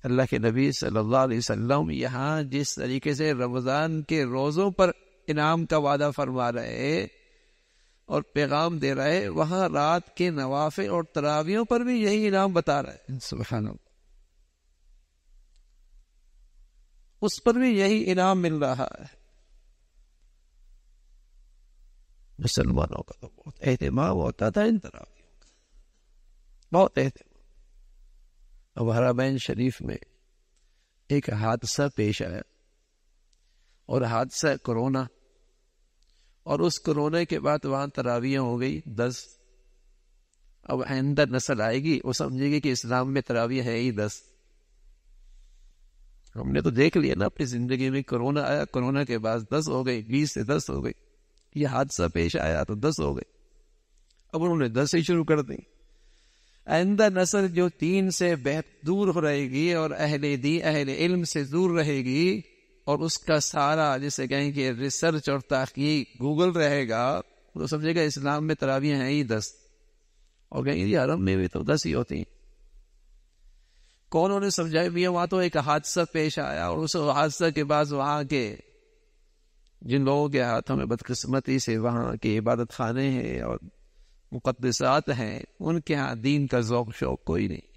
اللہ کے نبی صلی اللہ علیہ وسلم یہاں جس طریقے سے رمضان کے روزوں پر انعام کا وعدہ فرما رہے اور پیغام دے رہے، وہاں رات کے نوافل اور تراویحوں پر بھی یہی انعام بتا رہے. سبحان اللہ، اس پر بھی یہی انعام مل رہا ہے. مسلمانوں کا تو بہت اہتمام ہوتا تھا ان تراویحوں کا، بہت اہتمام. اب حرمین شریف میں ایک حادثہ پیش آیا، اور حادثہ کرونا، اور اس کرونا کے بعد وہاں تراویح ہو گئی 10. اب آئندہ نسل آئے گی وہ سمجھے گی کہ اسلام میں تراویح ہے ہی 10. ہم نے تو دیکھ لیا نا اپنی زندگی میں، کرونا آیا، کرونا کے بعد 10 ہو گئی، 20 سے 10 ہو گئی. یہ حادثہ پیش آیا تو 10 ہو گئی. اب انہوں نے 10 سے شروع کر دی. آئندہ نسل جو 3 سے دور ہو رہے گی اور اہل علم سے دور رہے گی، اور اس کا سارا جسے کہیں کہ ریسرچ اور تحقیق گوگل رہے گا، تو سمجھے گا اسلام میں تراویح ہیں ہی 10. اور کہیں گے حرم میں بھی تو 10 ہی ہوتی ہیں. کونوں نے سمجھایا بھی وہاں تو ایک حادثہ پیش آیا، اور اس حادثہ کے بعد وہاں کے جن لوگوں کے ہاتھوں میں بدقسمتی سے وہاں کے عبادت خانے ہیں اور مقدسات ہیں، ان کے ہاں دین کا ذوق شوق کوئی نہیں.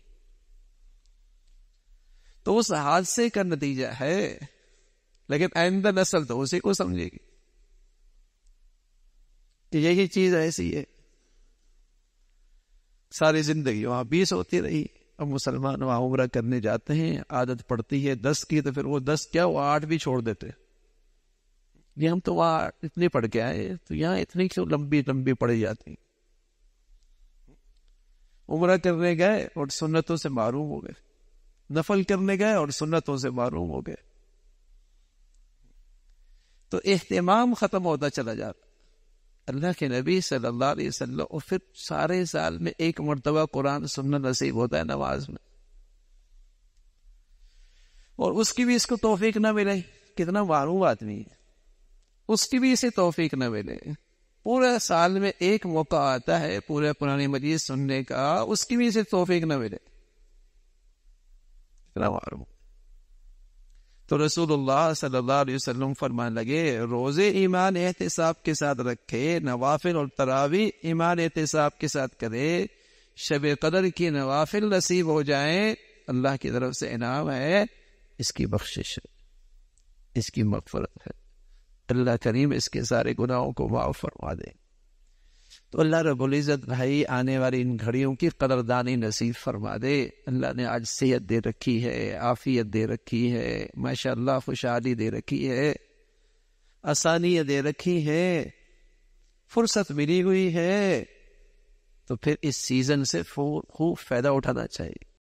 تو اس حادثے کا نتیجہ ہے، لیکن آئندہ نسل تو اسی کو سمجھے گی کہ یہی چیز ایسی ہے. ساری زندگی وہاں 20 ہوتی رہی. اب مسلمان وہاں عمرہ کرنے جاتے ہیں، عادت پڑتی ہے 10 کی، تو پھر وہ 10 کیا وہ 8 بھی چھوڑ دیتے. یہ ہم تو وہاں اتنی پڑھ کے آئے، تو یہاں اتنی کیوں لمبی لمبی پڑھی جاتی. عمرہ کرنے گئے اور سنتوں سے معروم ہو گئے، نفل کرنے گئے اور سنتوں سے معروم ہو گئے. تو اہتمام ختم ہوتا چلا جاتا. اللہ کے نبی صلی اللہ علیہ وسلم، اور پھر سارے سال میں ایک مرتبہ قرآن سننا نصیب ہوتا ہے نماز میں، اور اس کی بھی اس کو توفیق نہ ملے. کتنا معروم آدمی ہے، اس کی بھی اسے توفیق نہ ملے. پورے سال میں ایک موقع آتا ہے پورے قرآن مجید سننے کا، اس کی بھی اسے توفیق نہ ملے. کتنا معروم. تو رسول اللہ صلی اللہ علیہ وسلم فرمان لگے، روزے ایمان احتساب کے ساتھ رکھے، نوافل اور تراویح ایمان احتساب کے ساتھ کرے، شب قدر کی نوافل نصیب ہو جائیں، اللہ کی طرف سے انعام ہے، اس کی بخشش ہے، اس کی مغفرت ہے. اللہ کریم اس کے سارے گناہوں کو معاف فرما دے. تو اللہ رب العزت بھائی آنے والی ان گھڑیوں کی قدردانی نصیب فرما دے. اللہ نے آج صحت دے رکھی ہے، عافیت دے رکھی ہے، ماشاءاللہ خوشحالی دے رکھی ہے، آسانیاں دے رکھی ہے، فرصت ملی ہوئی ہے. تو پھر اس سیزن سے خوب فائدہ اٹھانا چاہیے.